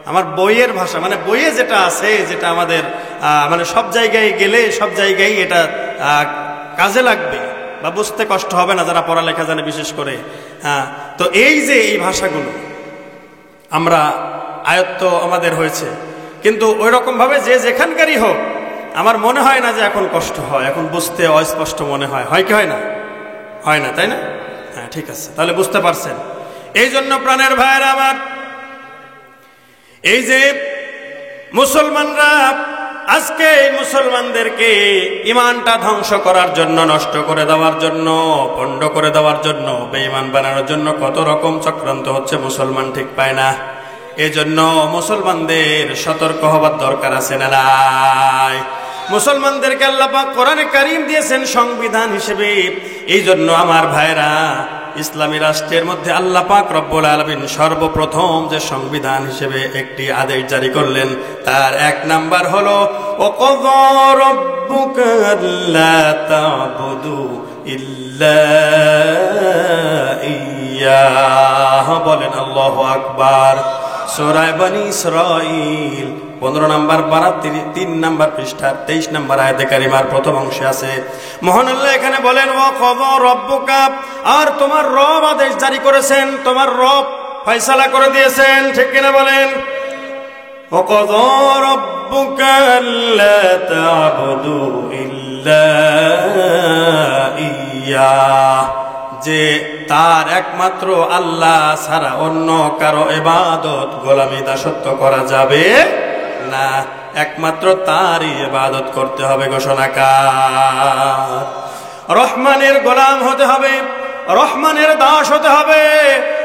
আমার বইয়ের ভাষা, মানে বইয়ে যেটা আছে, যেটা আমাদের মানে সব জায়গায় গেলে সব জায়গায় এটা কাজে লাগবে বা বুঝতে কষ্ট হবে না যারা পড়ালেখা জানে বিশেষ করে। তো এই যে এই ভাষাগুলো আমরা আয়ত্ত আমাদের হয়েছে, কিন্তু ওই রকম ভাবে যে যেখানকারই হোক, আমার মনে হয় না যে এখন কষ্ট হয়, এখন বুঝতে অস্পষ্ট মনে হয়। হয় কি হয় না? হয় না, তাই না? হ্যাঁ, ঠিক আছে, তাহলে বুঝতে পারছেন। এই জন্য প্রাণের ভাইয়েরা আমার, এই যে মুসলমানরা আজকে মুসলমানদেরকে ইমানটা ধ্বংস করার জন্য, নষ্ট করে দেওয়ার জন্য, পণ্ড করে দেওয়ার জন্য, বেঈমান বানানোর জন্য কত রকম চক্রান্ত হচ্ছে, মুসলমান ঠিক পায় না। এজন্য মুসলমানদের সতর্ক হবার দরকার আছে না নাই? মুসলমানদেরকে আল্লাহ পাক কোরআনে কারীম দিয়েছেন সংবিধান হিসেবে। এই জন্য আমার ভাইরা, ইসলামী রাষ্ট্রের মধ্যে আল্লাহ পাক রব্বুল আলামিন সর্বপ্রথম যে সংবিধান হিসেবে একটি আদেশ জারি করলেন, তার এক নাম্বার হলো ওয়াকাযা রাব্বুকা আল্লা তা'বুদু ইল্লা ইয়্যাহ। বলেন আল্লাহু আকবার। সূরা বনী ইসরাঈল 15 নম্বর পারা 3 নম্বর পৃষ্ঠা 23 নম্বর আয়াতে কারিমার প্রথম অংশে আছে। মহান আল্লাহ এখানে বলেন ওয়াকাযা রাব্বুকা, আর তোমার রব আদেশ জারি করেছেন, তোমার রব ফয়সালা করে দিয়েছেন, ঠিক কিনা বলেন? ওয়াকাযা রাব্বুকা আল্লা তা'বুদু ইল্লা ইয়্যাহ, যে তার একমাত্র আল্লাহ ছাড়া অন্য কারো ইবাদত, গোলামি, দাসত্ব করা যাবে না, একমাত্র তারই ইবাদত করতে হবে। ঘোষণাকার রহমানের গোলাম হতে হবে, রহমানের দাস হতে হবে।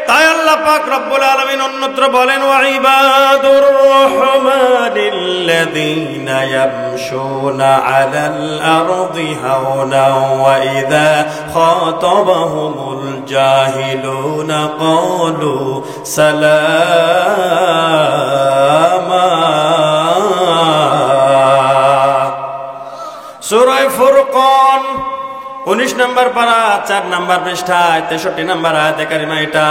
তাই আল্লাহ পাক রব্বুল আলামিন অন্যত্র বলেন ওয়া ইবাদুর রহমানিল্লাযীনা ইয়ামশুনা আলাল আরদি হাওনা ওয়া ইযা খাতাবাহুমুল জাহিলুনা ক্বালু সালামা। সূরা ফুরকান 19 নম্বর পারা 4 নম্বর পৃষ্ঠায় 63 নম্বর আয়াতে কারিমা। এটা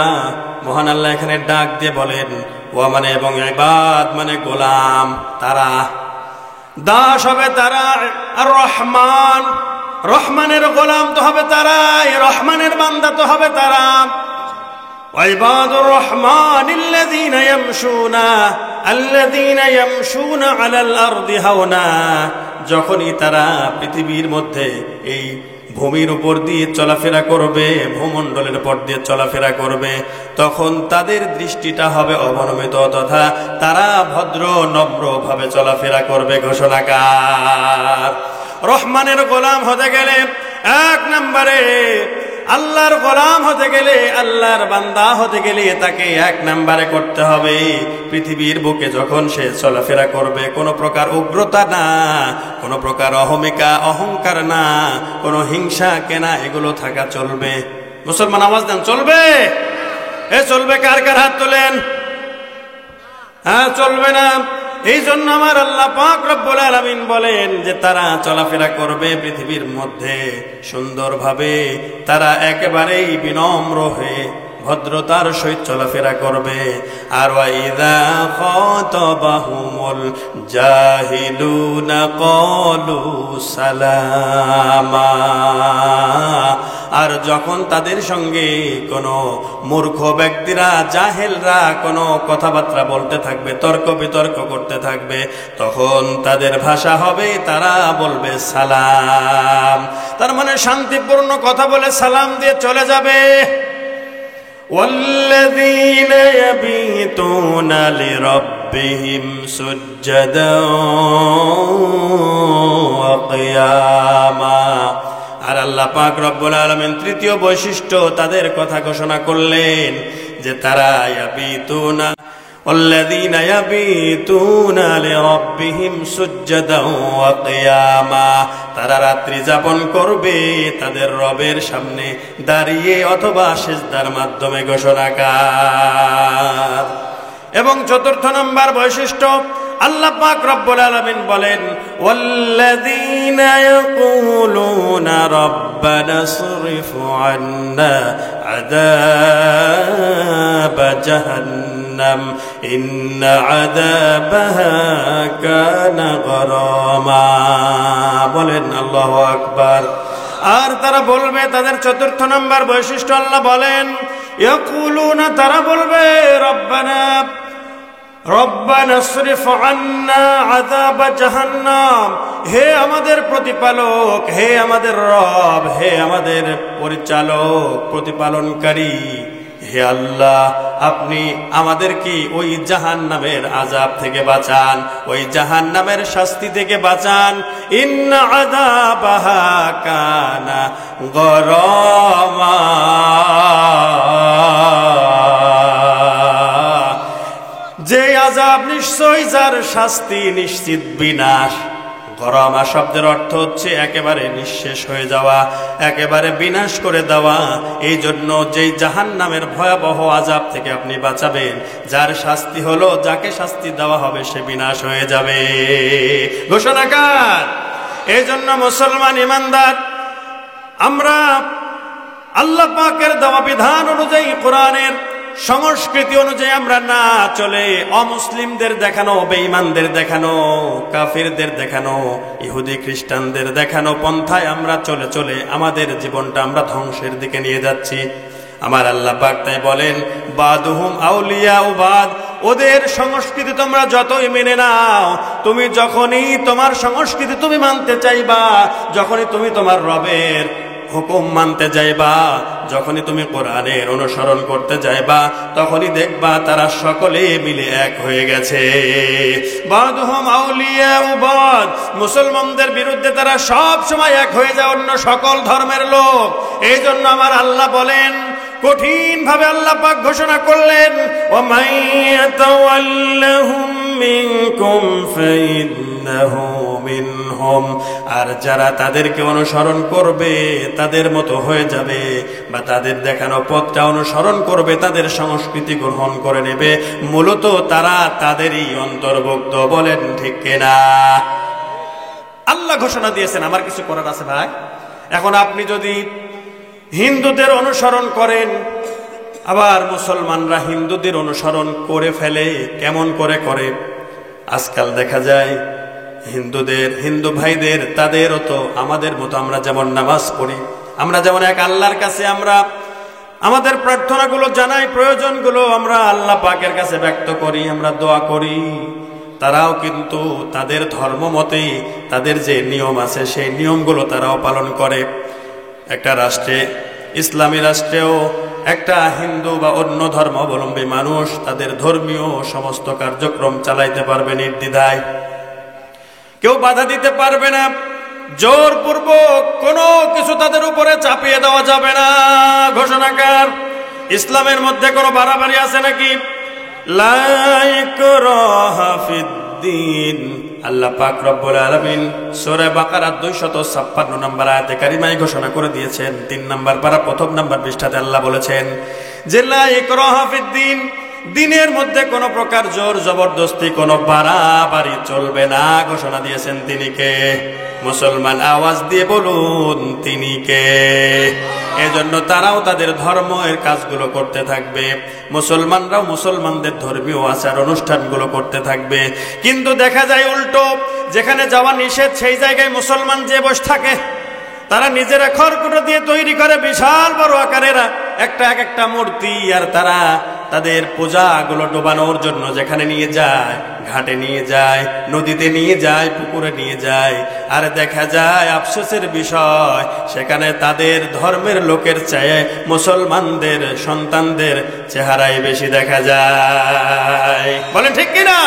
মহান আল্লাহ এখানে ডাক দিয়ে বলেন, ওয়া মানে এবং ইবাদ মানে গোলাম, তারা দাস হবে, তারা আর রহমান, রহমানের গোলাম তো হবে তারাই, রহমানের বান্দা তো হবে তারা। ইবাদুর রহমানিল্লাযীনা ইয়ামশুনা আলাল আরদি হাওনা, যখনই তারা পৃথিবীর মধ্যে এই ভূমির উপর দিয়ে চলাফেরা করবে, ভূমণ্ডলের উপর দিয়ে চলাফেরা করবে, তখন তাদের দৃষ্টিটা হবে অবনমিত, তথা তারা ভদ্র নম্র ভাবে চলাফেরা করবে। ঘোষণাকার রহমানের গোলাম হতে গেলে, এক নম্বরে আল্লাহর গোলাম হতে গেলে, আল্লাহর বান্দা হতে গেলে তাকে এক নম্বরে করতে হবে, পৃথিবীর বুকে যখন সে চলাফেরা করবে, কোনো প্রকার উগ্রতা না, কোনো প্রকার অহংকার না, কোনো হিংসা কেনা এগুলো থাকা চলবে। মুসলমান আওয়াজ দেন, চলবে? চলবে? কার কার হাত তোলেন? হ্যাঁ, চলবে না। এই জন্য আমার আল্লাহ পাক রব্বুল আলামিন বলেন যে তারা চলাফেরা করবে পৃথিবীর মধ্যে সুন্দরভাবে, তারা একেবারেই বিনম্র হয়ে ভদ্রতার সহিত চলাফেরা করবে। আর ওয়াইদা খাতাবাহুমুল জাহিলুনা ক্বালু সালামা, আর যখন তাদের সঙ্গে কোনো মূর্খ ব্যক্তিরা, জাহেলরা কোনো কথাবার্তা বলতে থাকবে, তর্ক বিতর্ক করতে থাকবে, তখন তাদের ভাষা হবে, তারা বলবে সালাম। তার মানে শান্তিপূর্ণ কথা বলে সালাম দিয়ে চলে যাবে। والذين يبيتون لربهم سجدا وقياما। আর আল্লাহ পাক রব্বুল আলামিন তৃতীয় বৈশিষ্ট্য তাদের কথা ঘোষণা করলেন যে তারা ইয়াবিতুনা والذين يبيتون لربهم سجدا وقياما, তারা রাত্রি যাপন করবে তাদের রবের সামনে দাঁড়িয়ে অথবা সিজদার মাধ্যমে ঘোষণাকার। এবং চতুর্থ নম্বর বৈশিষ্ট্য আল্লাহ পাক রব্বুল আলামিন বলেন ওয়াল্লাযীনা ইয়াকুলুনা রাব্বানা সরিফ আন্না আযাব জাহান্নাম ইন্না আযাবাহা কানা গরামা। বলেন আল্লাহু আকবার। আর তারা বলবে, তাদের চতুর্থ নম্বর বৈশিষ্ট্য আল্লাহ বলেন ইয়াকুলুনা, তারা বলবে রব্বানা রব্বানা সরিফ আন্না আযাব জাহান্নাম, হে আমাদের প্রতিপালক, হে আমাদের রব, হে আমাদের পরিচালক প্রতিপালনকারী, হে আল্লাহ আপনি আমাদেরকে ওই জাহান্নামের আযাব থেকে বাঁচান, ওই জাহান্নামের শাস্তি থেকে বাঁচান। ইন্না আযাবাহা কানা গরামা, যে আযাব নিশ্চয়, যার শাস্তি নিশ্চিত বিনাশ। গরামা শব্দের অর্থ হচ্ছে একেবারে নিঃশেষ হয়ে যাওয়া, একেবারে বিনাশ করে দেওয়া। এই জন্য যেই জাহান্নামের ভয়াবহ আযাব থেকে আপনি বাঁচাবেন, যার শাস্তি হলো, যাকে শাস্তি দেওয়া হবে সে বিনাশ হয়ে যাবে, ঘোষণাকার। এই জন্য মুসলমান ইমানদার, আমরা আল্লাহ পাকের দেওয়া বিধান অনুযায়ী, কোরআনের সংস্কৃতি অনুযায়ী আমরা না চলে অমুসলিমদের দেখানো, বেঈমানদের দেখানো, কাফিরদের দেখানো, ইহুদি খ্রিস্টানদের দেখানো পন্থায় আমরা চলে চলে আমাদের জীবনটা আমরা ধ্বংসের দিকে নিয়ে যাচ্ছি। আমার আল্লাহ পাক তাই বলেন বাদুহুম আউলিয়া বাদ, ওদের সংস্কৃতি তোমরা যতই মেনে নাও, তুমি যখনই তোমার সংস্কৃতি তুমি মানতে চাইবা, যখনই তুমি তোমার রবের হুকুম মানতে যাইবা, যখনই তুমি কোরআনের অনুসরণ করতে যাইবা, তখনই দেখবা তারা সকলে মিলে এক হয়ে গেছে। বাদুহুম আউলিয়া বাদ, মুসলমানদের বিরুদ্ধে তারা সব সময় এক হয়ে যায় অন্য সকল ধর্মের লোক। এই জন্য আমার আল্লাহ বলেন, কঠিন ভাবে আল্লাহ পাক ঘোষণা করলেন ওয়া মাইয়াতাওয়াল্লাহুম মিনকুম ফাইন্নাহু মিনহুম, আর যারা তাদেরকে অনুসরণ করবে তাদের মতো হয়ে যাবে, বা তাদের দেখানো পথটা অনুসরণ করবে, তাদের সংস্কৃতি গ্রহণ করে নেবে, মূলত তারা তাদেরই অন্তর্ভুক্ত। বলেন ঠিক কিনা? আল্লাহ ঘোষণা দিয়েছেন। আমার কিছু করার আছে ভাই? এখন আপনি যদি হিন্দুদের অনুসরণ করেন, আবার মুসলমানরা হিন্দুদের অনুসরণ করে ফেলে, কেমন করে করে? আজকাল দেখা যায় হিন্দু ভাইদের, তাদেরও তো আমাদের মতো আমরা যেমন নামাজ পড়ি, আমরা যেমন এক আল্লাহর কাছে আমরা আমাদের প্রার্থনাগুলো জানাই, প্রয়োজনগুলো আমরা আল্লাহ পাকের কাছে ব্যক্ত করি, আমরা দোয়া করি, তারাও কিন্তু তাদের ধর্ম মতে তাদের যে নিয়ম আছে সেই নিয়মগুলো তারাও পালন করে। একটা রাষ্ট্রে, ইসলামী রাষ্ট্রেও একটা হিন্দু বা অন্য ধর্মাবলম্বী মানুষ তাদের ধর্মীয় সমস্ত কার্যক্রম চালাইতে পারবে নির্দ্বিধায়, কেউ বাধা দিতে পারবে না, জোরপূর্বক কোনো কিছু তাদের উপরে চাপিয়ে দেওয়া যাবে না, ঘোষণাকার। ইসলামের মধ্যে কোনো বাড়াবাড়ি আছে নাকি? লা ইকরাহা ফিদ্দীন। আল্লাহ পাক রব্বুল আলামিন সূরা বাকারা 256 নম্বর আয়াতে কারিমায় ঘোষণা করে দিয়েছেন, 3 নম্বর পারা 1 নম্বর পৃষ্ঠাতে আল্লাহ বলেছেন যে লা ইকরাহা ফিদ্দীন, দিনের মধ্যে কোনো প্রকার জোর জবরদস্তি, কোনো বাড়াবাড়ি চলবে না ঘোষণা দিয়েছেন তিনি কে? মুসলমান আওয়াজ দিয়ে বলুন তিনি কে? এজন্য তারাও তাদের ধর্মের কাজগুলো করতে থাকবে, মুসলমানরাও মুসলমানদের ধর্মীয় আচার অনুষ্ঠানগুলো করতে থাকবে। কিন্তু দেখা যায় উল্টো, যেখানে যাওয়া নিষেধ সেই জায়গায় মুসলমান যে বসে থাকে, তারা নিজেরা খড়কুটো দিয়ে তৈরি করে বিশাল বড় আকারের একটা মূর্তি, আর তারা তাদের পূজাগুলো ডোবানোর জন্য যেখানে নিয়ে যায়, ঘাটে নিয়ে যায়, নদীতে নিয়ে যায়, পুকুরে নিয়ে যায়, আর দেখা যায় আফসোসের বিষয় সেখানে তাদের ধর্মের লোকের চেয়ে মুসলমানদের সন্তানদের চেহারাই বেশি দেখা যায়। বলেন ঠিক কিনা?